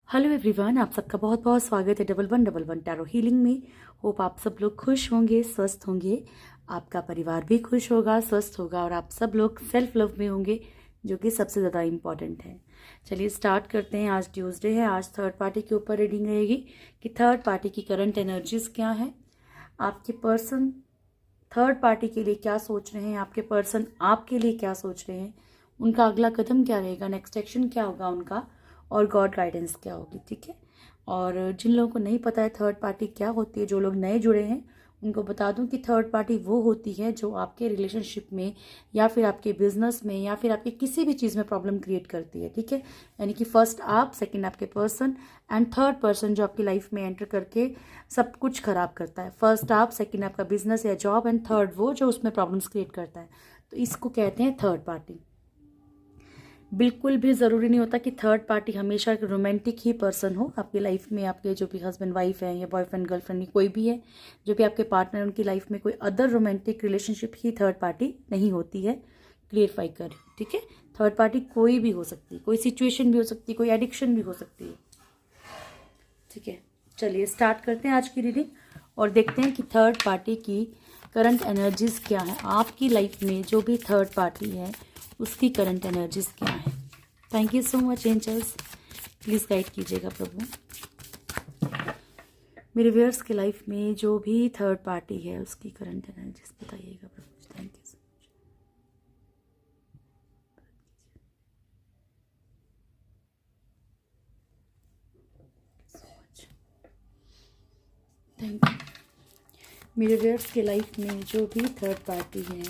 Hello everyone, आप सबका बहुत बहुत स्वागत है 1111 टैरो हीलिंग में। होप आप सब लोग खुश होंगे, स्वस्थ होंगे, आपका परिवार भी खुश होगा, स्वस्थ होगा और आप सब लोग सेल्फ लव में होंगे, जो कि सबसे ज़्यादा इम्पॉर्टेंट है। चलिए स्टार्ट करते हैं। आज ट्यूसडे है, आज थर्ड पार्टी के ऊपर रीडिंग रहेगी कि थर्ड पार्टी की करंट एनर्जीज क्या है, आपके पर्सन थर्ड पार्टी के लिए क्या सोच रहे हैं, आपके पर्सन आपके लिए क्या सोच रहे हैं, उनका अगला कदम क्या रहेगा, नेक्स्ट एक्शन क्या होगा उनका, और गॉड गाइडेंस क्या होगी। ठीक है। और जिन लोगों को नहीं पता है थर्ड पार्टी क्या होती है, जो लोग नए जुड़े हैं उनको बता दूं कि थर्ड पार्टी वो होती है जो आपके रिलेशनशिप में या फिर आपके बिजनेस में या फिर आपके किसी भी चीज़ में प्रॉब्लम क्रिएट करती है। ठीक है। यानी कि फर्स्ट आप, सेकंड आपके पर्सन एंड थर्ड पर्सन जो आपकी लाइफ में एंटर करके सब कुछ खराब करता है। फर्स्ट आप, सेकंड आपका बिजनेस या जॉब एंड थर्ड वो जो उसमें प्रॉब्लम्स क्रिएट करता है। तो इसको कहते हैं थर्ड पार्टी। बिल्कुल भी ज़रूरी नहीं होता कि थर्ड पार्टी हमेशा रोमांटिक ही पर्सन हो आपकी लाइफ में। आपके जो भी हस्बैंड वाइफ है या बॉयफ्रेंड गर्लफ्रेंड कोई भी है, जो भी आपके पार्टनर, उनकी लाइफ में कोई अदर रोमांटिक रिलेशनशिप ही थर्ड पार्टी नहीं होती है। क्लियरफाई कर, ठीक है। थर्ड पार्टी कोई भी हो सकती है, कोई सिचुएशन भी हो सकती है, कोई एडिक्शन भी हो सकती है। ठीक है, चलिए स्टार्ट करते हैं आज की रीडिंग और देखते हैं कि थर्ड पार्टी की करंट एनर्जीज क्या है। आपकी लाइफ में जो भी थर्ड पार्टी है उसकी करंट एनर्जीज क्या है। Thank you so much angels, please guide कीजिएगा प्रभु। मेरे व्यूअर्स के लाइफ में जो भी थर्ड पार्टी है उसकी करंट एनर्जीज बताइएगा प्रभु। Thank you so much. Thank you. मेरे व्यूअर्स के लाइफ में जो भी थर्ड पार्टी है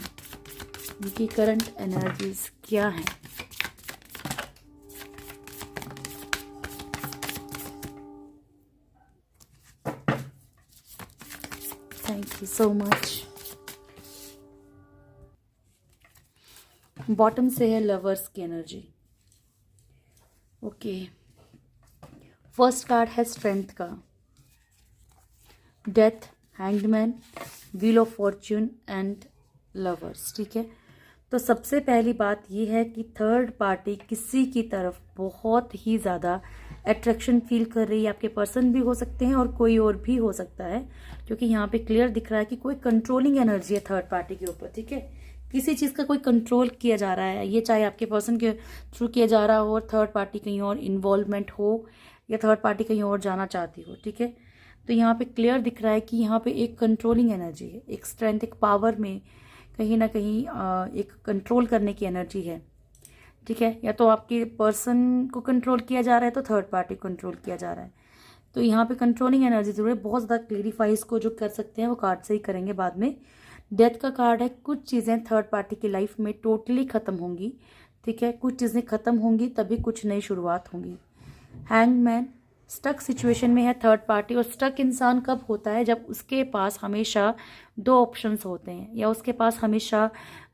उनकी करंट एनर्जीज क्या है। Thank you so much. Bottom से है लवर्स की एनर्जी। ओके, फर्स्ट कार्ड है स्ट्रेंथ का, death, hanged man, wheel of fortune and lovers. ठीक है। तो सबसे पहली बात यह है कि थर्ड पार्टी किसी की तरफ बहुत ही ज़्यादा अट्रैक्शन फील कर रही है। आपके पर्सन भी हो सकते हैं और कोई और भी हो सकता है, क्योंकि यहाँ पे क्लियर दिख रहा है कि कोई कंट्रोलिंग एनर्जी है थर्ड पार्टी के ऊपर। ठीक है, किसी चीज़ का कोई कंट्रोल किया जा रहा है, ये चाहे आपके पर्सन के थ्रू किया जा रहा हो और थर्ड पार्टी कहीं और इन्वॉल्वमेंट हो या थर्ड पार्टी कहीं और जाना चाहती हो। ठीक है। तो यहाँ पे क्लियर दिख रहा है कि यहाँ पे एक कंट्रोलिंग एनर्जी है, एक स्ट्रेंथ, एक पावर में कहीं ना कहीं एक कंट्रोल करने की एनर्जी है। ठीक है। या तो आपके पर्सन को कंट्रोल किया जा रहा है तो थर्ड पार्टी कंट्रोल किया जा रहा है। तो यहाँ पे कंट्रोलिंग एनर्जी जरूर है। बहुत ज़्यादा क्लेरिफाई इसको जो कर सकते हैं वो कार्ड से ही करेंगे बाद में। डेथ का कार्ड है, कुछ चीज़ें थर्ड पार्टी की लाइफ में टोटली ख़त्म होंगी। ठीक है, कुछ चीज़ें ख़त्म होंगी तभी कुछ नई शुरुआत होंगी। हैंगमैन, स्टक सिचुएशन में है थर्ड पार्टी। और स्टक इंसान कब होता है, जब उसके पास हमेशा दो ऑप्शंस होते हैं या उसके पास हमेशा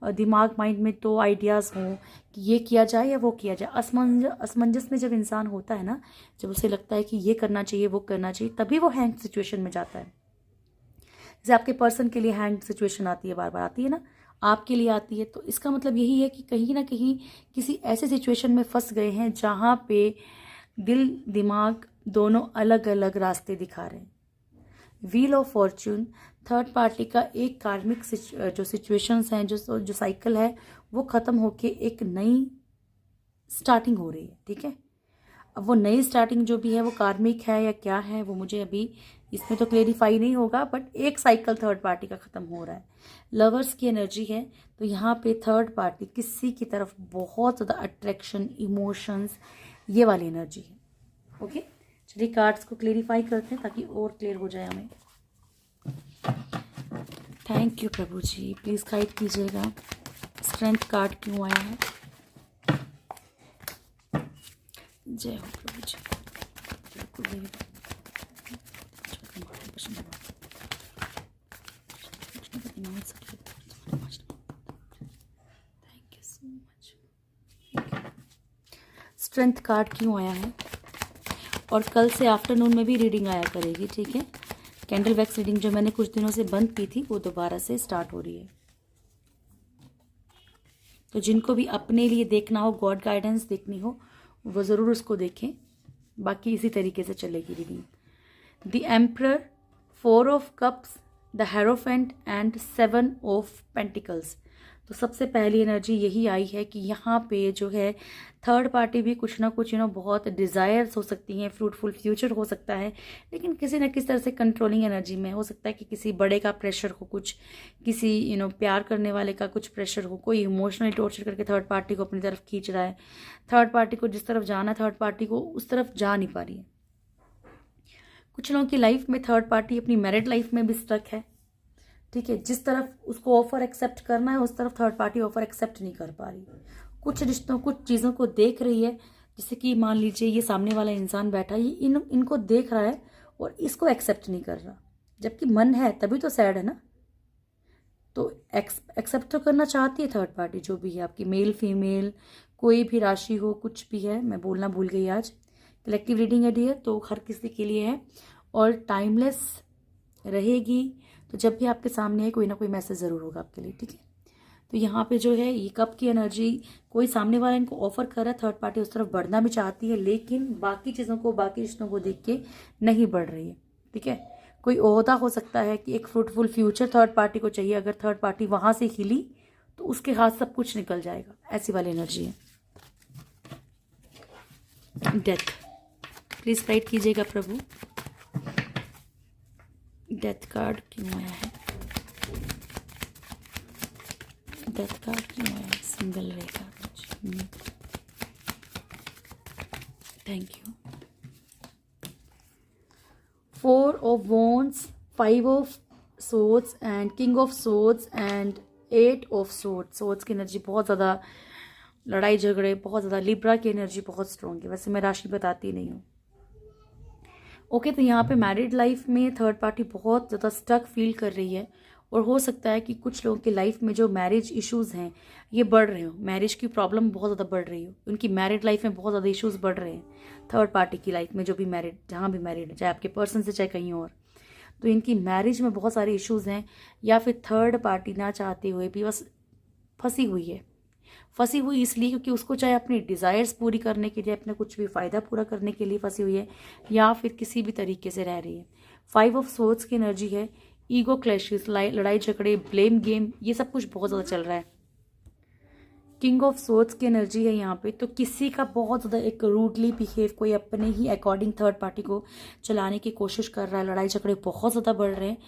दिमाग माइंड में दो आइडियाज़ हों कि ये किया जाए या वो किया जाए। असमंजस में जब इंसान होता है ना, जब उसे लगता है कि ये करना चाहिए वो करना चाहिए, तभी वो हैंग सिचुएशन में जाता है। जैसे आपके पर्सन के लिए हैंग सिचुएशन आती है, बार बार आती है ना, आपके लिए आती है। तो इसका मतलब यही है कि कहीं ना कहीं किसी ऐसे सिचुएशन में फंस गए हैं जहाँ पे दिल दिमाग दोनों अलग अलग रास्ते दिखा रहे हैं। Wheel of Fortune, third party का एक कार्मिक जो सिचुएशंस हैं, जो साइकिल है, वो ख़त्म होके एक नई स्टार्टिंग हो रही है। ठीक है। अब वो नई स्टार्टिंग जो भी है वो कार्मिक है या क्या है वो मुझे अभी इसमें तो क्लेरिफाई नहीं होगा, बट एक साइकिल थर्ड पार्टी का ख़त्म हो रहा है। लवर्स की एनर्जी है, तो यहाँ पे थर्ड पार्टी किसी की तरफ बहुत ज़्यादा अट्रैक्शन, इमोशंस, ये वाली एनर्जी है। ओके, चलिए कार्ड्स को क्लेरिफाई करते हैं ताकि और क्लियर हो जाए हमें। थैंक यू प्रभु जी, प्लीज़ गाइड कीजिएगा। स्ट्रेंथ कार्ड क्यों आया है? जय हो प्रभु जी। Thank you so much. Strength card क्यों आया है? और कल से आफ्टरनून में भी रीडिंग आया करेगी। ठीक है। कैंडल वैक्स रीडिंग जो मैंने कुछ दिनों से बंद की थी वो दोबारा से स्टार्ट हो रही है। तो जिनको भी अपने लिए देखना हो, गॉड गाइडेंस देखनी हो, वो ज़रूर उसको देखें। बाकी इसी तरीके से चलेगी reading. The emperor, 4 of cups, the hierophant and 7 of pentacles. तो सबसे पहली एनर्जी यही आई है कि यहाँ पे जो है थर्ड पार्टी भी कुछ ना कुछ बहुत डिज़ायर्स हो सकती हैं, फ्रूटफुल फ्यूचर हो सकता है, लेकिन किसी न किसी तरह से कंट्रोलिंग एनर्जी में हो सकता है कि किसी बड़े का प्रेशर हो, कुछ किसी प्यार करने वाले का कुछ प्रेशर हो, कोई इमोशनली टॉर्चर करके थर्ड पार्टी को अपनी तरफ खींच रहा है, थर्ड पार्टी को जिस तरफ जाना है थर्ड पार्टी को उस तरफ जा नहीं पा रही है। कुछ लोगों की लाइफ में थर्ड पार्टी अपनी मैरिड लाइफ में भी स्टक है, ठीक है। जिस तरफ उसको ऑफर एक्सेप्ट करना है उस तरफ थर्ड पार्टी ऑफर एक्सेप्ट नहीं कर पा रही, कुछ रिश्तों कुछ चीज़ों को देख रही है, जैसे कि मान लीजिए ये सामने वाला इंसान बैठा है, ये इनको देख रहा है और इसको एक्सेप्ट नहीं कर रहा, जबकि मन है तभी तो सैड है ना। तो एक्सेप्ट तो करना चाहती है थर्ड पार्टी, जो भी है आपकी, मेल फीमेल कोई भी राशि हो, कुछ भी है, मैं बोलना भूल गई आज। कलेक्टिव रीडिंग है डियर, तो हर किसी के लिए है और टाइमलेस रहेगी। तो जब भी आपके सामने है कोई ना कोई मैसेज ज़रूर होगा आपके लिए, ठीक है। तो यहाँ पे जो है ये कप की एनर्जी, कोई सामने वाला इनको ऑफर कर रहा है, थर्ड पार्टी उस तरफ बढ़ना भी चाहती है, लेकिन बाकी चीज़ों को, बाकी रिश्तों को देख के नहीं बढ़ रही है, ठीक है। कोई ओहदा हो सकता है कि एक फ्रूटफुल फ्यूचर थर्ड पार्टी को चाहिए, अगर थर्ड पार्टी वहाँ से हिली तो उसके हाथ सब कुछ निकल जाएगा, ऐसी वाली एनर्जी है। डेथ, प्लीज राइट कीजिएगा प्रभु, डेथ कार्ड क्यों आया है, डेथ कार्ड क्यों आया है, सिंगल रहेगा कुछ। Thank you. 4 of wands, 5 of swords and king of swords and 8 of swords. Swords की एनर्जी बहुत ज़्यादा लड़ाई झगड़े, बहुत ज़्यादा लिब्रा की एनर्जी बहुत स्ट्रॉन्ग है, वैसे मैं राशि बताती नहीं हूँ। ओके, तो यहाँ पे मैरिड लाइफ में थर्ड पार्टी बहुत ज़्यादा स्टक फील कर रही है और हो सकता है कि कुछ लोगों की लाइफ में जो मैरिज इश्यूज़ हैं ये बढ़ रहे हो, मैरिज की प्रॉब्लम बहुत ज़्यादा बढ़ रही हो, उनकी मैरिड लाइफ में बहुत ज़्यादा इश्यूज़ बढ़ रहे हैं थर्ड पार्टी की लाइफ में, जो भी मैरिड, जहाँ भी मैरिड है, चाहे आपके पर्सन से चाहे कहीं और, तो इनकी मैरिज में बहुत सारे इश्यूज़ हैं, या फिर थर्ड पार्टी ना चाहते हुए भी बस फंसी हुई है। फंसी हुई इसलिए क्योंकि उसको चाहे अपनी डिज़ायर्स पूरी करने के लिए, अपने कुछ भी फ़ायदा पूरा करने के लिए फंसी हुई है, या फिर किसी भी तरीके से रह रही है। 5 ऑफ सोर्ड्स की एनर्जी है, ईगो क्लैशेस, लड़ाई झगड़े, ब्लेम गेम, ये सब कुछ बहुत ज़्यादा चल रहा है। किंग ऑफ सोर्ड्स की एनर्जी है यहाँ पे, तो किसी का बहुत ज़्यादा एक रूडली बिहेव, कोई अपने ही अकॉर्डिंग थर्ड पार्टी को चलाने की कोशिश कर रहा है, लड़ाई झगड़े बहुत ज़्यादा बढ़ रहे हैं,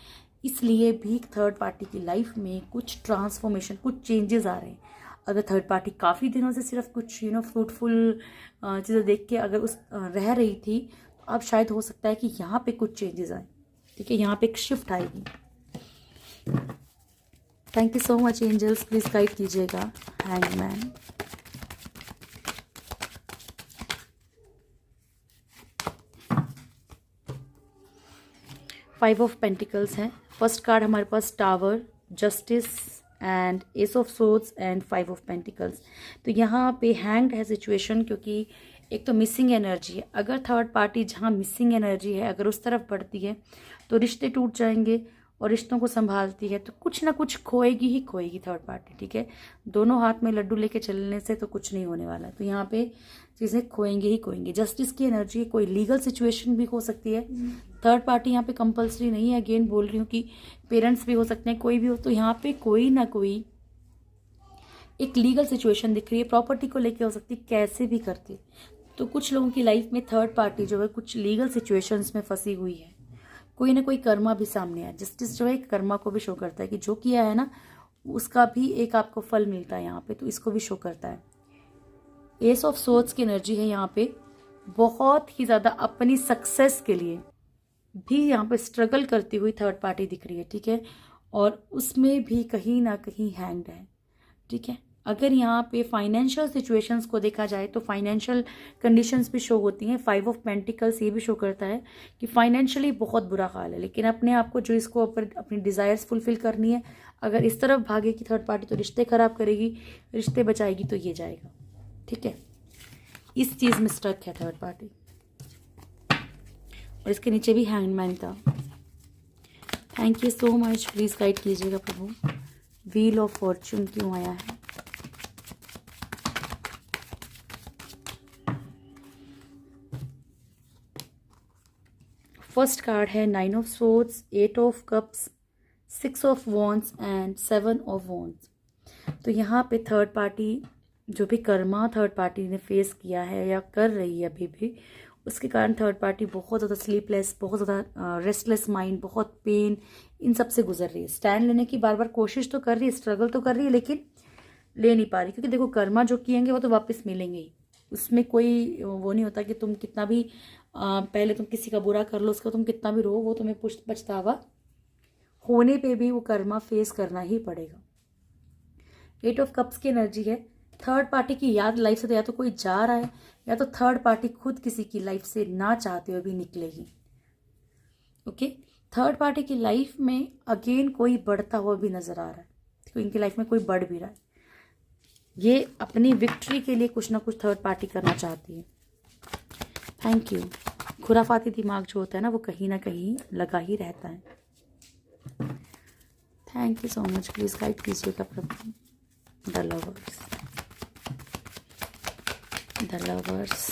इसलिए भी थर्ड पार्टी की लाइफ में कुछ ट्रांसफॉर्मेशन, कुछ चेंजेस आ रहे हैं। अगर थर्ड पार्टी काफ़ी दिनों से सिर्फ कुछ फ्रूटफुल चीज़ें देख के अगर उस रह रही थी, तो अब शायद हो सकता है कि यहाँ पे कुछ चेंजेस आए, ठीक है, यहाँ पे एक शिफ्ट आएगी। Thank you so much angels, please guide कीजिएगा। हैंगमैन, फाइव ऑफ पेंटिकल्स है, फर्स्ट कार्ड हमारे पास tower, justice and ace of swords and 5 of pentacles. तो यहाँ पे हैंग्ड है सिचुएशन, क्योंकि एक तो मिसिंग एनर्जी है, अगर थर्ड पार्टी जहाँ मिसिंग एनर्जी है अगर उस तरफ बढ़ती है तो रिश्ते टूट जाएंगे, और रिश्तों को संभालती है तो कुछ ना कुछ खोएगी ही खोएगी थर्ड पार्टी, ठीक है। दोनों हाथ में लड्डू लेके चलने से तो कुछ नहीं होने वाला, तो यहाँ पे चीज़ें खोएंगे ही खोएंगे। जस्टिस की एनर्जी, कोई लीगल सिचुएशन भी हो सकती है, थर्ड पार्टी यहाँ पे कंपल्सरी नहीं है, अगेन बोल रही हूँ कि पेरेंट्स भी हो सकते हैं, कोई भी हो, तो यहाँ पे कोई ना कोई एक लीगल सिचुएशन दिख रही है, प्रॉपर्टी को लेके हो सकती है, कैसे भी करके। तो कुछ लोगों की लाइफ में थर्ड पार्टी जो है कुछ लीगल सिचुएशंस में फंसी हुई है, कोई ना कोई कर्मा भी सामने है। जस्टिस जो है कर्मा को भी शो करता है कि जो किया है ना उसका भी एक आपको फल मिलता है यहाँ पे, तो इसको भी शो करता है। एस ऑफ सोर्ड्स की एनर्जी है यहाँ पे, बहुत ही ज़्यादा अपनी सक्सेस के लिए भी यहाँ पे स्ट्रगल करती हुई थर्ड पार्टी दिख रही है, ठीक है, और उसमें भी कहीं ना कहीं हैंग्ड है, ठीक है। अगर यहाँ पे फाइनेंशियल सिचुएशंस को देखा जाए तो फाइनेंशियल कंडीशंस भी शो होती हैं। 5 ऑफ पेंटिकल्स ये भी शो करता है कि फाइनेंशियली बहुत बुरा हाल है, लेकिन अपने आप को जो इसको अपनी डिज़ायर्स फुलफिल करनी है, अगर इस तरफ भागेगी थर्ड पार्टी तो रिश्ते खराब करेगी, रिश्ते बचाएगी तो ये जाएगा, ठीक है। इस चीज़ में स्ट्रक है थर्ड पार्टी, और इसके नीचे भी हैंगमैन था। Thank you so much, please guide कीजिएगा प्रभु। व्हील ऑफ फॉर्चून क्यों आया है? फर्स्ट कार्ड है 9 of swords, 8 of cups, 6 of wands and 7 of wands. तो यहाँ पे थर्ड पार्टी जो भी कर्मा थर्ड पार्टी ने फेस किया है या कर रही है अभी भी, उसके कारण थर्ड पार्टी बहुत ज़्यादा स्लीपलेस, बहुत ज़्यादा रेस्टलेस माइंड, बहुत पेन, इन सब से गुजर रही है। स्टैंड लेने की बार बार कोशिश तो कर रही है, स्ट्रगल तो कर रही है, लेकिन ले नहीं पा रही, क्योंकि देखो कर्मा जो किएंगे वो तो वापस मिलेंगे ही। उसमें कोई वो नहीं होता कि तुम कितना भी पहले तुम किसी का बुरा कर लो, उसका तुम कितना भी रो, वो तुम्हें पछतावा होने पे भी वो कर्मा फेस करना ही पड़ेगा। 8 ऑफ कप्स की एनर्जी है। थर्ड पार्टी की याद लाइफ से तो या तो कोई जा रहा है, या तो थर्ड पार्टी खुद किसी की लाइफ से ना चाहते हुए भी निकलेगी। ओके, थर्ड पार्टी की लाइफ में अगेन कोई बढ़ता हुआ भी नजर आ रहा है, तो इनकी लाइफ में कोई बढ़ भी रहा है। ये अपनी विक्ट्री के लिए कुछ ना कुछ थर्ड पार्टी करना चाहती है। Thank you. खुराफाती दिमाग जो होता है ना, वो कहीं ना कहीं लगा ही रहता है। Thank you so much. Please guide कीजिएगा प्रभु। The lovers, the lovers.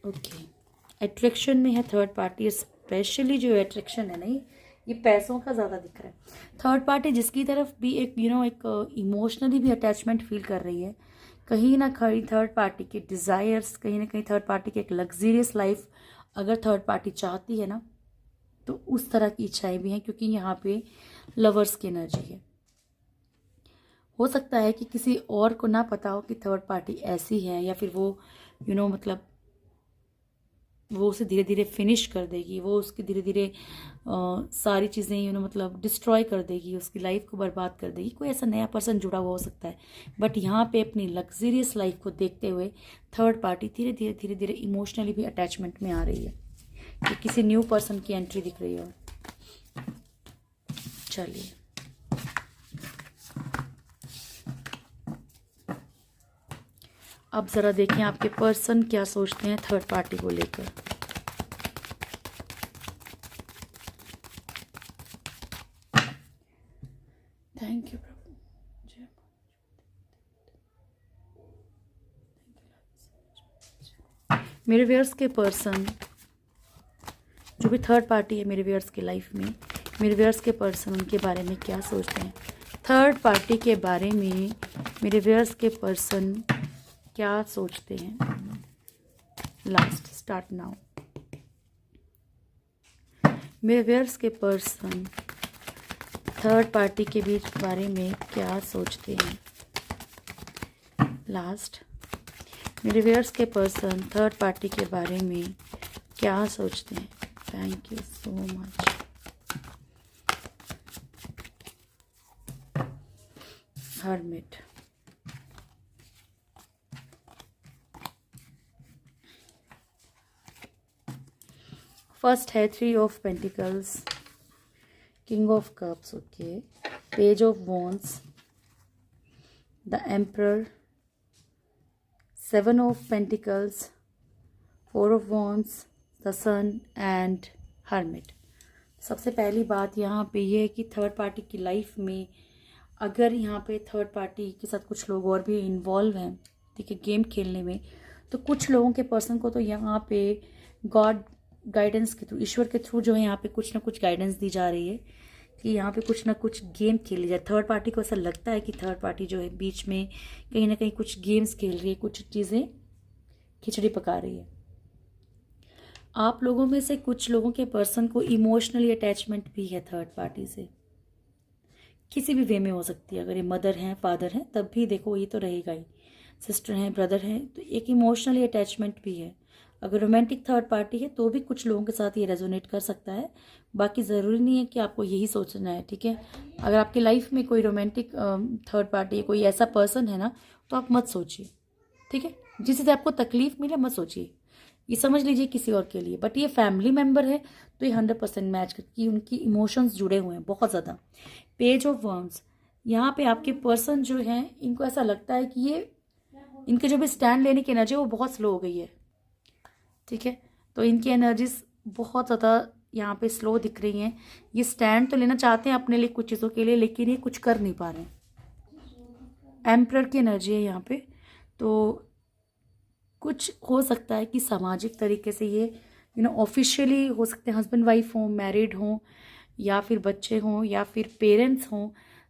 Okay, attraction में है थर्ड पार्टी। स्पेशली जो अट्रैक्शन है ना, ये पैसों का ज़्यादा दिख रहा है। थर्ड पार्टी जिसकी तरफ भी एक एक इमोशनली भी अटैचमेंट फील कर रही है, कहीं ना कहीं थर्ड पार्टी के डिज़ायर्स, कहीं ना कहीं थर्ड पार्टी की एक लग्जरियस लाइफ अगर थर्ड पार्टी चाहती है ना, तो उस तरह की इच्छाएं भी हैं, क्योंकि यहाँ पे लवर्स की एनर्जी है। हो सकता है कि किसी और को ना पता हो कि थर्ड पार्टी ऐसी है, या फिर वो मतलब वो उसे धीरे धीरे फिनिश कर देगी, वो उसकी धीरे धीरे सारी चीज़ें मतलब डिस्ट्रॉय कर देगी, उसकी लाइफ को बर्बाद कर देगी। कोई ऐसा नया पर्सन जुड़ा हुआ हो सकता है, बट यहाँ पे अपनी लग्जरियस लाइफ को देखते हुए थर्ड पार्टी धीरे धीरे इमोशनली भी अटैचमेंट में आ रही है, कि किसी न्यू पर्सन की एंट्री दिख रही है। चलिए, अब ज़रा देखें आपके पर्सन क्या सोचते हैं थर्ड पार्टी को लेकर। थैंक यू प्रभु। मेरे व्यूअर्स के पर्सन जो भी थर्ड पार्टी है मेरे व्यूअर्स की लाइफ में, मेरे व्यूअर्स के पर्सन उनके बारे में क्या सोचते हैं, थर्ड पार्टी के बारे में मेरे व्यूअर्स के पर्सन क्या सोचते हैं। Last start now. मेरे व्यूअर्स के पर्सन थर्ड पार्टी के बीच बारे में क्या सोचते हैं। लास्ट। मेरे व्यूअर्स के पर्सन थर्ड पार्टी के बारे में क्या सोचते हैं। Thank you so much. Hermit. First है 3 of pentacles, king of cups, okay, page of wands, the emperor, 7 of pentacles, 4 of wands, the sun and hermit. सबसे पहली बात यहाँ पे ये है कि थर्ड पार्टी की लाइफ में अगर यहाँ पे थर्ड पार्टी के साथ कुछ लोग और भी इन्वॉल्व हैं, ठीक है, गेम खेलने में, तो कुछ लोगों के पर्सन को तो यहाँ पे गॉड गाइडेंस के थ्रू, ईश्वर के थ्रू जो है यहाँ पे कुछ ना कुछ गाइडेंस दी जा रही है कि यहाँ पे कुछ ना कुछ गेम खेली जाए। थर्ड पार्टी को ऐसा लगता है कि थर्ड पार्टी जो है बीच में कहीं ना कहीं कुछ गेम्स खेल रही है, कुछ चीज़ें खिचड़ी पका रही है। आप लोगों में से कुछ लोगों के पर्सन को इमोशनली अटैचमेंट भी है थर्ड पार्टी से, किसी भी वे में हो सकती है। अगर ये मदर हैं, फादर हैं, तब भी देखो ये तो रहेगा ही, सिस्टर हैं, ब्रदर हैं, तो एक इमोशनली अटैचमेंट भी है। अगर रोमांटिक थर्ड पार्टी है तो भी कुछ लोगों के साथ ये रेजोनेट कर सकता है, बाकी ज़रूरी नहीं है कि आपको यही सोचना है, ठीक है। अगर आपकी लाइफ में कोई रोमांटिक थर्ड पार्टी, कोई ऐसा पर्सन है ना, तो आप मत सोचिए, ठीक है। जिससे आपको तकलीफ मिले मत सोचिए, ये समझ लीजिए किसी और के लिए। बट ये फैमिली मेम्बर है तो ये 100% मैच करती, उनकी इमोशंस जुड़े हुए हैं बहुत ज़्यादा। पेज ऑफ वॉन्ड्स, यहाँ पे आपके पर्सन जो हैं, इनको ऐसा लगता है कि ये इनके जो भी स्टैंड लेने की एनर्जी है वो बहुत स्लो हो गई है, ठीक है। तो इनकी एनर्जीज बहुत ज़्यादा यहाँ पे स्लो दिख रही हैं। ये स्टैंड तो लेना चाहते हैं अपने लिए कुछ चीज़ों के लिए, लेकिन ये कुछ कर नहीं पा रहे हैं। एम्परर की एनर्जी है यहाँ पे, तो कुछ हो सकता है कि सामाजिक तरीके से ये ऑफिशियली हो सकते हैं, हस्बैंड वाइफ हों, मैरिड हों, या फिर बच्चे हों, या फिर पेरेंट्स हों।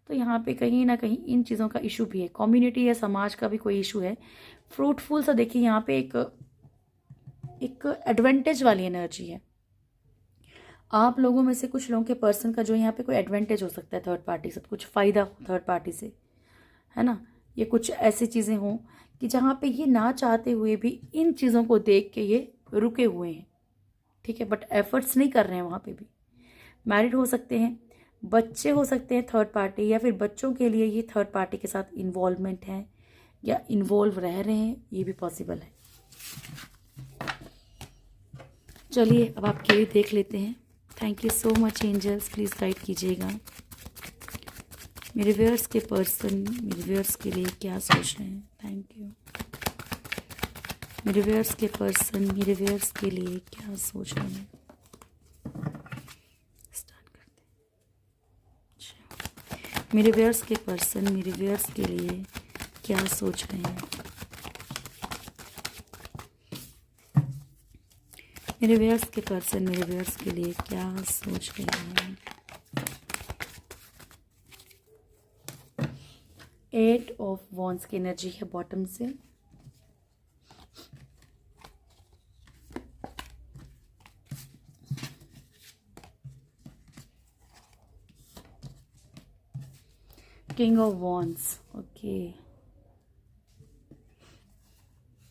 तो यहाँ पे कहीं ना कहीं इन चीज़ों का इशू भी है, कम्युनिटी या समाज का भी कोई इशू है। फ्रूटफुल सा देखिए यहाँ पे एक एडवांटेज वाली एनर्जी है। आप लोगों में से कुछ लोगों के पर्सन का जो यहाँ पे कोई एडवांटेज हो सकता है थर्ड पार्टी से, कुछ फ़ायदा हो थर्ड पार्टी से, है ना। ये कुछ ऐसी चीज़ें हों कि जहाँ पे ये ना चाहते हुए भी इन चीज़ों को देख के ये रुके हुए हैं, ठीक है, बट एफर्ट्स नहीं कर रहे हैं वहाँ पे भी। मैरिड हो सकते हैं, बच्चे हो सकते हैं थर्ड पार्टी, या फिर बच्चों के लिए ये थर्ड पार्टी के साथ इन्वॉल्वमेंट है या इन्वॉल्व रह रहे हैं, ये भी पॉसिबल है। चलिए अब आपके लिए देख लेते हैं। Thank you so much angels, please guide कीजिएगा मेरे व्यूअर्स के पर्सन, मेरे व्यूअर्स के लिए क्या सोच रहे हैं। Thank you. मेरे व्यूअर्स के पर्सन मेरे व्यूअर्स के लिए क्या सोच रहे हैं। स्टार्ट करते हैं। मेरे व्यूअर्स के पर्सन मेरे व्यूअर्स के लिए क्या सोच रहे हैं। मेरे व्यूअर्स के पर्सन मेरे व्यूअर्स के लिए क्या सोच रहे हैं। 8 ऑफ वॉन्ड्स की एनर्जी है बॉटम से। King of wands, okay.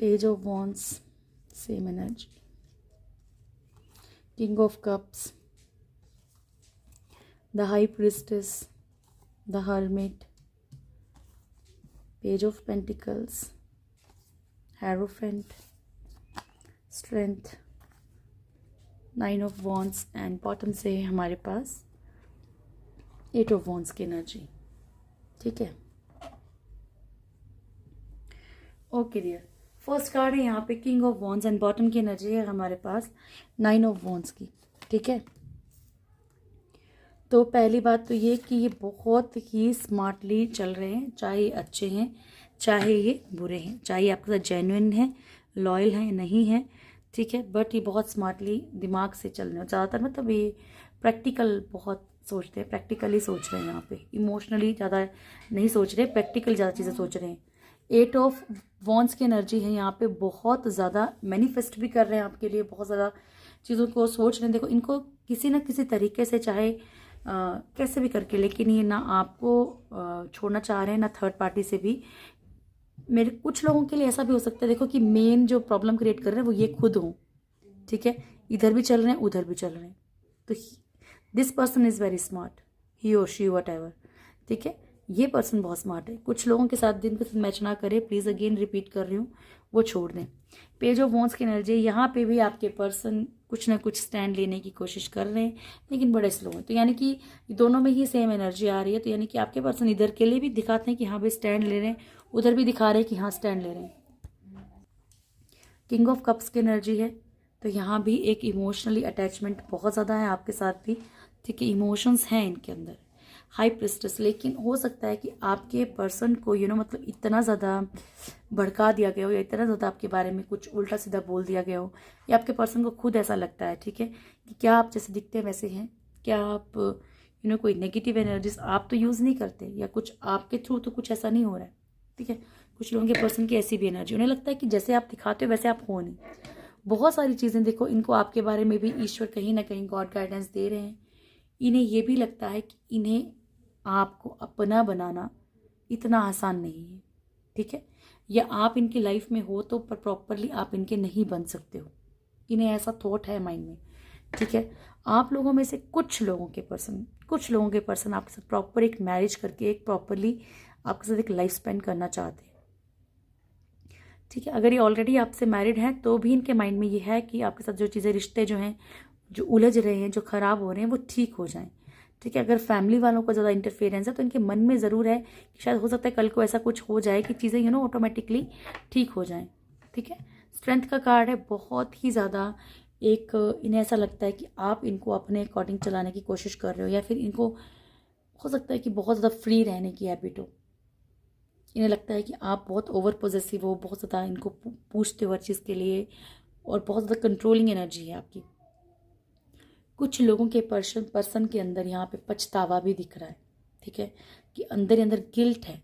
Page of wands, same energy. King of cups, the high priestess, the hermit, page of pentacles, hierophant, strength, 9 of wands and bottom से हमारे पास 8 ऑफ वॉन्ड्स की energy, ठीक है। Okay dear, first card है यहाँ पे king of wands and bottom की energy है हमारे पास 9 ऑफ वॉन्ड्स की, ठीक है। तो पहली बात तो ये कि ये बहुत ही स्मार्टली चल रहे हैं, चाहे ये अच्छे हैं चाहे ये बुरे हैं, चाहे ये आपके साथ जेन्युइन है, लॉयल हैं, नहीं है, ठीक है, बट ये बहुत स्मार्टली दिमाग से चल रहे हैं। ज़्यादातर मतलब ये प्रैक्टिकल बहुत सोचते हैं, प्रैक्टिकली सोच रहे हैं, यहाँ पे इमोशनली ज़्यादा नहीं सोच रहे, प्रैक्टिकल ज़्यादा चीज़ें सोच रहे हैं। 8 ऑफ वॉन्ड्स की एनर्जी है यहाँ पे, बहुत ज़्यादा मैनिफेस्ट भी कर रहे हैं आपके लिए, बहुत ज़्यादा चीज़ों को सोच रहे हैं। देखो इनको किसी ना किसी तरीके से, चाहे कैसे भी करके, लेकिन ये ना आपको छोड़ना चाह रहे हैं ना थर्ड पार्टी से भी। मेरे कुछ लोगों के लिए ऐसा भी हो सकता है देखो कि मेन जो प्रॉब्लम क्रिएट कर रहे हैं वो ये खुद हों, ठीक है, इधर भी चल रहे हैं उधर भी चल रहे हैं। तो this person is very smart, he और शी वट एवर, ठीक है, ये पर्सन बहुत स्मार्ट है। कुछ लोगों के साथ दिन के साथ मैच ना करे, प्लीज़ अगेन रिपीट कर रही हूँ, वो छोड़ दें। पेज ऑफ वॉन्ड्स की एनर्जी, यहाँ पे भी आपके पर्सन कुछ ना कुछ स्टैंड लेने की कोशिश कर रहे हैं, लेकिन बड़े स्लो हैं। तो यानी कि दोनों में ही सेम एनर्जी आ रही है। तो यानी कि आपके पर्सन इधर के लिए भी दिखाते हैं कि हाँ भाई स्टैंड ले रहे हैं, उधर भी दिखा रहे हैं कि हाँ स्टैंड ले रहे हैं। किंग ऑफ कप्स की एनर्जी है, तो यहाँ भी एक इमोशनली अटैचमेंट बहुत ज़्यादा है आपके साथ भी, ठीक है, इमोशंस हैं इनके अंदर। हाई प्रिस्टेस, लेकिन हो सकता है कि आपके पर्सन को मतलब इतना ज़्यादा भड़का दिया गया हो, या इतना ज़्यादा आपके बारे में कुछ उल्टा सीधा बोल दिया गया हो, या आपके पर्सन को खुद ऐसा लगता है, ठीक है, कि क्या आप जैसे दिखते हैं वैसे हैं, क्या आप कोई नेगेटिव एनर्जीज आप तो यूज़ नहीं करते, या कुछ आपके थ्रू तो कुछ ऐसा नहीं हो रहा है, ठीक है। कुछ लोगों के पर्सन की ऐसी भी एनर्जी, उन्हें लगता है कि जैसे आप दिखाते हो वैसे आप हो नहीं। बहुत सारी चीज़ें देखो, इनको आपके बारे में भी ईश्वर कहीं ना कहीं गॉड गाइडेंस दे रहे हैं। इन्हें ये भी लगता है कि इन्हें आपको अपना बनाना इतना आसान नहीं है, ठीक है, या आप इनकी लाइफ में हो तो पर प्रॉपरली आप इनके नहीं बन सकते हो, इन्हें ऐसा थॉट है माइंड में, ठीक है। आप लोगों में से कुछ लोगों के पर्सन आपके साथ प्रॉपर एक मैरिज करके एक प्रॉपरली आपके साथ एक लाइफ स्पेंड करना चाहते हैं, ठीक है। अगर ये ऑलरेडी आपसे मैरिड हैं तो भी इनके माइंड में ये है कि आपके साथ जो चीज़ें, रिश्ते जो हैं, जो उलझ रहे हैं, जो खराब हो रहे हैं, वो ठीक हो जाएं, ठीक है। अगर फैमिली वालों का ज़्यादा इंटरफेरेंस है तो इनके मन में ज़रूर है कि शायद हो सकता है कल को ऐसा कुछ हो जाए कि चीज़ें ऑटोमेटिकली ठीक हो जाएं, ठीक है। स्ट्रेंथ का कार्ड है, बहुत ही ज़्यादा इन्हें ऐसा लगता है कि आप इनको अपने अकॉर्डिंग चलाने की कोशिश कर रहे हो, या फिर इनको हो सकता है कि बहुत ज़्यादा फ्री रहने की हैबिट हो, इन्हें लगता है कि आप बहुत ओवर पॉजेसिव हो, बहुत ज़्यादा इनको पूछते हो हर चीज़ के लिए, और बहुत ज़्यादा कंट्रोलिंग एनर्जी है आपकी। कुछ लोगों के पर्सन के अंदर यहाँ पे पछतावा भी दिख रहा है, ठीक है, कि अंदर ही अंदर गिल्ट है।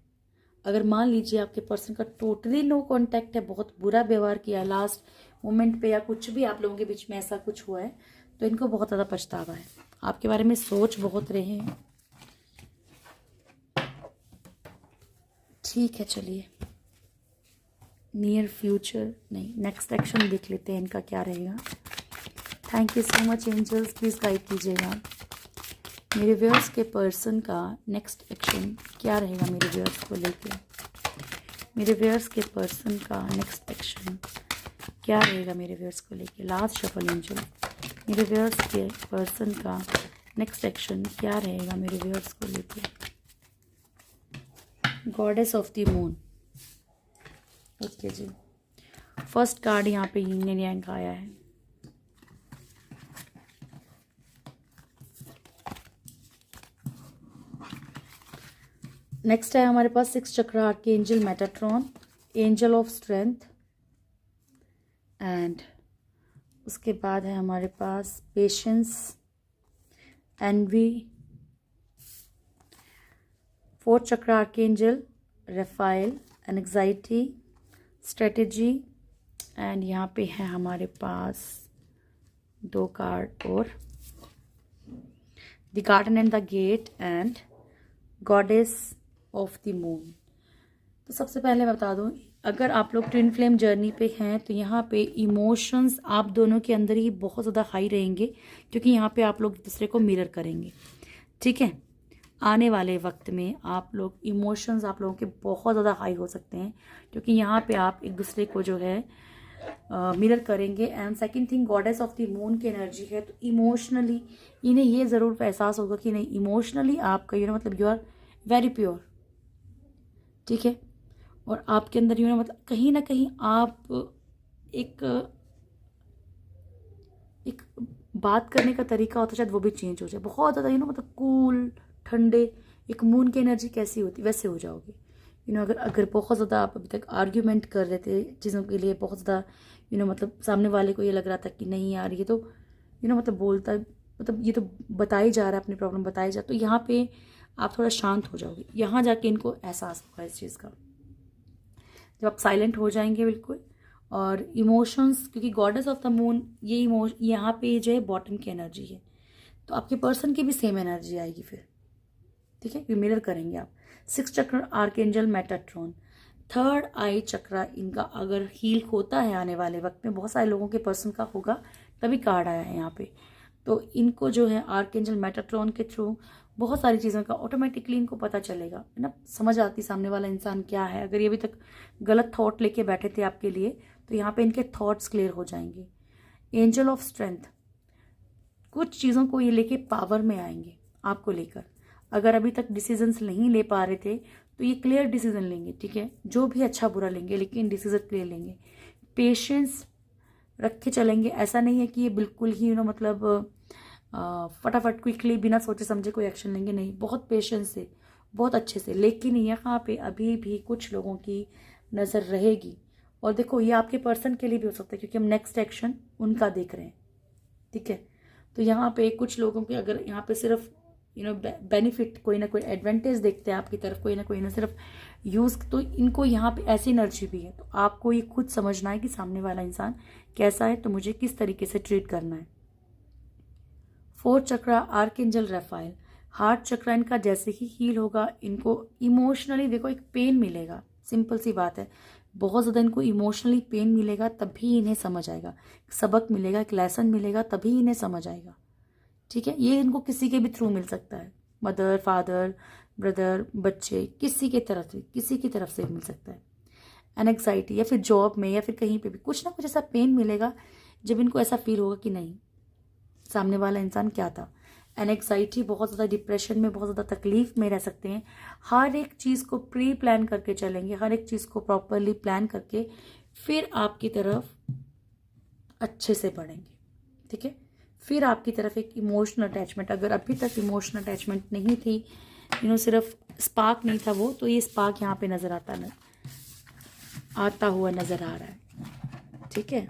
अगर मान लीजिए आपके पर्सन का टोटली नो कांटेक्ट है, बहुत बुरा व्यवहार किया है लास्ट मोमेंट पे, या कुछ भी आप लोगों के बीच में ऐसा कुछ हुआ है, तो इनको बहुत ज़्यादा पछतावा है। आपके बारे में सोच बहुत रहे हैं। ठीक है, चलिए नियर फ्यूचर नहीं, नेक्स्ट एक्शन देख लेते हैं इनका क्या रहेगा। Thank you so much angels, please guide कीजिएगा मेरे व्यूअर्स के पर्सन का नेक्स्ट एक्शन क्या रहेगा मेरे व्यूअर्स को लेके। मेरे व्यूअर्स के पर्सन का नेक्स्ट एक्शन क्या रहेगा मेरे व्यूअर्स को लेके। लास्ट शफल एंजल, मेरे व्यूअर्स के पर्सन का नेक्स्ट एक्शन क्या रहेगा मेरे व्यूअर्स को लेके। Goddess of the moon, okay ji. First card यहाँ पे यिन एंड यांग आया है। नेक्स्ट है हमारे पास 6 chakra archangel Metatron, angel of strength, and उसके बाद है हमारे पास patience, envy, 4th chakra archangel Raphael, anxiety, strategy, and यहाँ पे है हमारे पास 2 कार्ड और the garden and the gate and goddess of the moon. तो सबसे पहले मैं बता दूं, अगर आप लोग ट्विन फ्लेम जर्नी पे हैं तो यहाँ पे इमोशंस आप दोनों के अंदर ही बहुत ज़्यादा हाई रहेंगे, क्योंकि यहाँ पे आप लोग एक दूसरे को मिरर करेंगे, ठीक है। आने वाले वक्त में आप लोग इमोशंस आप लोगों के बहुत ज़्यादा हाई हो सकते हैं, क्योंकि यहाँ पे आप एक दूसरे को जो है मिरर करेंगे। And second thing, goddess of the moon की एनर्जी है, तो इमोशनली इन्हें ये ज़रूर एहसास होगा कि नहीं, इमोशनली आपका मतलब यू आर वेरी प्योर, ठीक है। और आपके अंदर मतलब कहीं ना कहीं आप एक बात करने का तरीका होता है, शायद वो भी चेंज हो जाए। बहुत ज़्यादा मतलब कूल ठंडे, एक मून की एनर्जी कैसी होती वैसे हो जाओगे। अगर बहुत ज़्यादा आप अभी तक आर्ग्यूमेंट कर रहे थे चीज़ों के लिए, बहुत ज़्यादा मतलब सामने वाले को ये लग रहा था कि नहीं यार ये तो मतलब बोलता मतलब ये तो बताई जा रहा है, अपनी प्रॉब्लम बताई जा, तो यहाँ पे आप थोड़ा शांत हो जाओगे। यहाँ जाके इनको एहसास होगा इस चीज़ का, जब आप साइलेंट हो जाएंगे बिल्कुल। और इमोशंस, क्योंकि गॉडेस ऑफ द मून ये यहाँ पे जो है बॉटम की एनर्जी है, तो आपके पर्सन की भी सेम एनर्जी आएगी फिर, ठीक है, मिरर करेंगे आप। 6 चक्र आर्कएंजल मेटाट्रॉन, 3rd आई चक्रा इनका अगर हील होता है आने वाले वक्त में, बहुत सारे लोगों के पर्सन का होगा, तभी कार्ड आया है यहाँ पे। तो इनको जो है आर्कएंजल मेटाट्रॉन के थ्रू बहुत सारी चीज़ों का ऑटोमेटिकली इनको पता चलेगा, है ना, समझ आती सामने वाला इंसान क्या है। अगर ये अभी तक गलत थॉट लेके बैठे थे आपके लिए, तो यहाँ पे इनके थॉट्स क्लियर हो जाएंगे। एंजल ऑफ स्ट्रेंथ, कुछ चीज़ों को ये लेके पावर में आएंगे आपको लेकर। अगर अभी तक डिसीजंस नहीं ले पा रहे थे तो ये क्लियर डिसीजन लेंगे, ठीक है, जो भी अच्छा बुरा लेंगे लेकिन डिसीजन क्लियर लेंगे। पेशेंस रख के चलेंगे, ऐसा नहीं है कि ये बिल्कुल ही मतलब फटाफट क्विकली बिना सोचे समझे कोई एक्शन लेंगे, नहीं, बहुत पेशेंस से, बहुत अच्छे से। लेकिन यहाँ पे अभी भी कुछ लोगों की नज़र रहेगी, और देखो ये आपके पर्सन के लिए भी हो सकता है, क्योंकि हम नेक्स्ट एक्शन उनका देख रहे हैं, ठीक है। तो यहाँ पे कुछ लोगों के अगर यहाँ पे सिर्फ बेनिफिट, कोई ना कोई एडवांटेज देखते हैं आपकी तरफ, कोई ना सिर्फ यूज़, तो इनको यहाँ पे ऐसी एनर्जी भी है। तो आपको ये खुद समझना है कि सामने वाला इंसान कैसा है, तो मुझे किस तरीके से ट्रीट करना है। 4th चक्रा आर्कएंजल रेफाइल, हार्ट चक्रा इनका जैसे ही हील होगा, इनको इमोशनली देखो एक पेन मिलेगा, सिंपल सी बात है, बहुत ज़्यादा इनको इमोशनली पेन मिलेगा, तभी इन्हें समझ आएगा, सबक मिलेगा, एक लेसन मिलेगा, तभी इन्हें समझ आएगा, ठीक है। ये इनको किसी के भी थ्रू मिल सकता है, मदर, फादर, ब्रदर, बच्चे, किसी की तरफ से मिल सकता है। एंग्जाइटी, या फिर जॉब में या फिर कहीं पे भी कुछ ना कुछ ऐसा पेन मिलेगा, जब इनको ऐसा फील होगा कि नहीं, सामने वाला इंसान क्या था। एंग्जाइटी, बहुत ज़्यादा डिप्रेशन में, बहुत ज़्यादा तकलीफ में रह सकते हैं। हर एक चीज़ को प्री प्लान करके चलेंगे, हर एक चीज़ को प्रॉपरली प्लान करके फिर आपकी तरफ अच्छे से बढ़ेंगे, ठीक है। फिर आपकी तरफ एक इमोशनल अटैचमेंट, अगर अभी तक इमोशनल अटैचमेंट नहीं थी, सिर्फ स्पार्क नहीं था वो, तो ये स्पार्क यहाँ पे नज़र आता हुआ नज़र आ रहा है। ठीक है,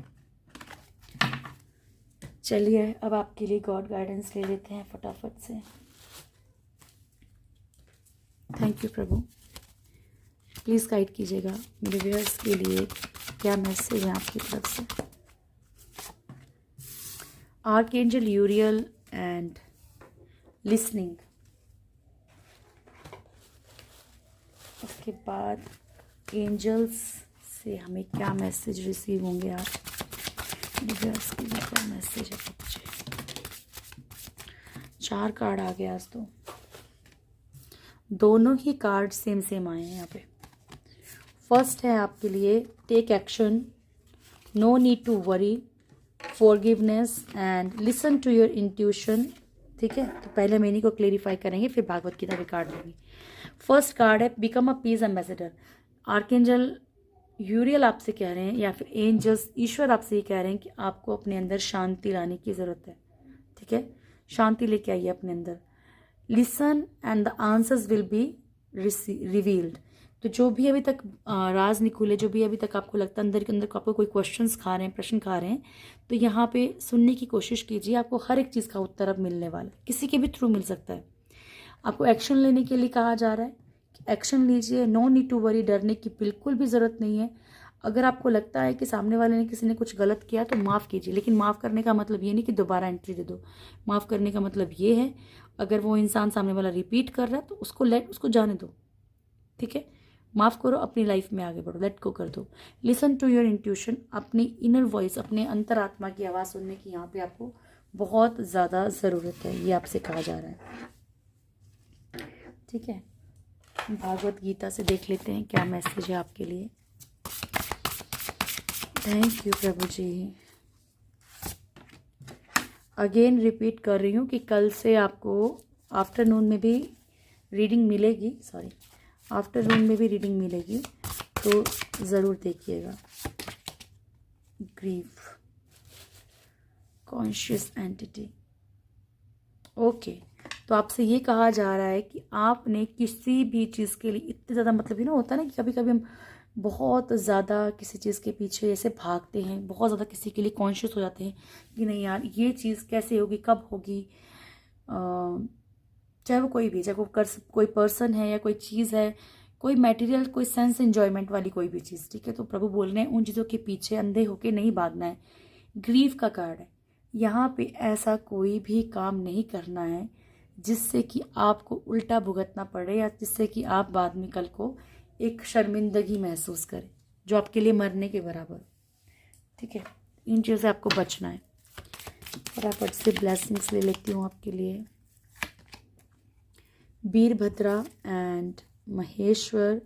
चलिए अब आपके लिए गॉड गाइडेंस ले लेते हैं फटाफट से। Thank you Prabhu, please guide कीजिएगा मेरे व्यूअर्स के लिए, क्या मैसेज है आपकी तरफ से। आर्कएंजल यूरियल एंड लिसनिंग, उसके बाद एंजल्स से हमें क्या मैसेज रिसीव होंगे आज मेरे व्यूअर्स के लिए, क्या मैसेज है बच्चे। 4 कार्ड आ गया आज तो, दोनों ही कार्ड सेम आए हैं यहाँ पे। फर्स्ट है आपके लिए take action, no need to worry, forgiveness and listen to your intuition. ठीक है, तो पहले हम इन्हीं को क्लेरिफाई करेंगे, फिर भागवत गीता के कार्ड लेंगे। फर्स्ट कार्ड है become a peace ambassador. Archangel Uriel आपसे कह रहे हैं या फिर एंजल्स ईश्वर आपसे ये कह रहे हैं कि आपको अपने अंदर शांति लाने की ज़रूरत है। ठीक है, शांति लेके आइए अपने अंदर। Listen and the answers will be revealed. तो जो भी अभी तक राज नहीं खुले, जो भी अभी तक आपको लगता है अंदर के अंदर आपको कोई क्वेश्चंस खा रहे हैं, प्रश्न खा रहे हैं, तो यहाँ पे सुनने की कोशिश कीजिए। आपको हर एक चीज़ का उत्तर अब मिलने वाला है, किसी के भी थ्रू मिल सकता है। आपको एक्शन लेने के लिए कहा जा रहा है कि एक्शन लीजिए, नो नीड टू वरी, डरने की बिल्कुल भी ज़रूरत नहीं है। अगर आपको लगता है कि सामने वाले ने किसी ने कुछ गलत किया तो माफ़ कीजिए, लेकिन माफ़ करने का मतलब ये नहीं कि दोबारा एंट्री दे दो। माफ़ करने का मतलब ये है अगर वो इंसान सामने वाला रिपीट कर रहा है तो उसको जाने दो। ठीक है, माफ़ करो, अपनी लाइफ में आगे बढ़ो, लेट गो कर दो। लिसन टू योर इंट्यूशन, अपनी इनर वॉइस, अपने अंतरात्मा की आवाज़ सुनने की यहाँ पे आपको बहुत ज़्यादा ज़रूरत है, ये आपसे कहा जा रहा है। ठीक है, भागवत गीता से देख लेते हैं क्या मैसेज है आपके लिए। थैंक यू प्रभु जी। अगेन रिपीट कर रही हूँ कि कल से आपको आफ्टरनून में भी रीडिंग मिलेगी, आफ्टरनून में भी रीडिंग मिलेगी, तो ज़रूर देखिएगा। Grief, conscious entity, okay. तो आपसे ये कहा जा रहा है कि आपने किसी भी चीज़ के लिए इतने ज़्यादा, मतलब ये ना होता है ना कि कभी कभी हम बहुत ज़्यादा किसी चीज़ के पीछे ऐसे भागते हैं, बहुत ज़्यादा किसी के लिए कॉन्शियस हो जाते हैं कि नहीं यार ये चीज़ कैसे होगी, कब होगी, चाहे वो कोई भी, चाहे वो कोई पर्सन है या कोई चीज़ है, कोई मटेरियल, कोई सेंस एंजॉयमेंट वाली कोई भी चीज़। ठीक है, तो प्रभु बोल रहे हैं उन चीज़ों के पीछे अंधे होके नहीं भागना है। ग्रीफ का कार्ड है यहाँ पे, ऐसा कोई भी काम नहीं करना है जिससे कि आपको उल्टा भुगतना पड़े या जिससे कि आप बाद में कल को एक शर्मिंदगी महसूस करें जो आपके लिए मरने के बराबर। ठीक है, इन चीज़ों से आपको बचना है। फटाफट से ब्लेसिंग्स ले लेती हूँ आपके लिए। वीरभद्रा एंड महेश्वर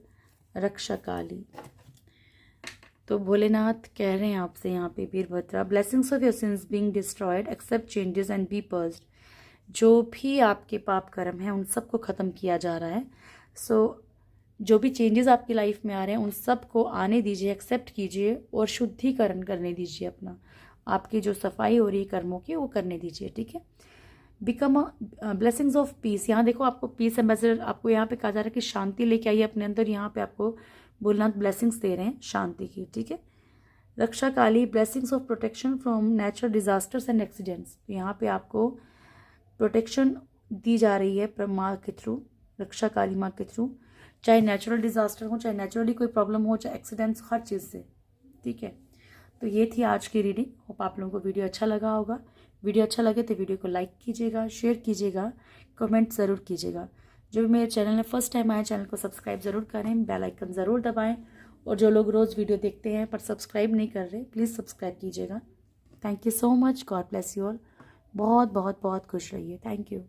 रक्षा काली। तो भोलेनाथ कह रहे हैं आपसे यहाँ पे, Veerabhadra, blessings of your sins being destroyed, accept changes and be pursed. जो भी आपके पाप कर्म हैं उन सबको ख़त्म किया जा रहा है। जो भी चेंजेस आपकी लाइफ में आ रहे हैं उन सब को आने दीजिए, एक्सेप्ट कीजिए और शुद्धिकरण करने दीजिए अपना। आपकी जो सफाई हो रही है कर्मों की वो करने दीजिए। ठीक है, become a blessings of peace. यहाँ देखो आपको पीस एम्बेसडर, आपको यहाँ पे कहा जा रहा है कि शांति लेके आइए अपने अंदर। यहाँ पे आपको भोलेनाथ ब्लेसिंग्स दे रहे हैं शांति की। ठीक है, Raksha Kali, blessings of protection from natural disasters and accidents. यहाँ पे आपको प्रोटेक्शन दी जा रही है माँ के थ्रू, रक्षा काली माँ के थ्रू, चाहे नेचुरल डिजास्टर हो, चाहे नेचुरली कोई प्रॉब्लम हो, चाहे एक्सीडेंट्स, हर चीज़ से। ठीक है, तो ये थी आज की रीडिंग। होप आप लोगों को वीडियो अच्छा लगा होगा। वीडियो अच्छा लगे तो वीडियो को लाइक कीजिएगा, शेयर कीजिएगा, कमेंट ज़रूर कीजिएगा। जो भी मेरे चैनल में फर्स्ट टाइम आए, चैनल को सब्सक्राइब ज़रूर करें, बेल आइकन ज़रूर दबाएं, और जो लोग रोज़ वीडियो देखते हैं पर सब्सक्राइब नहीं कर रहे, प्लीज़ सब्सक्राइब कीजिएगा। Thank you so much, God bless you all. बहुत बहुत बहुत खुश रहिए। Thank you.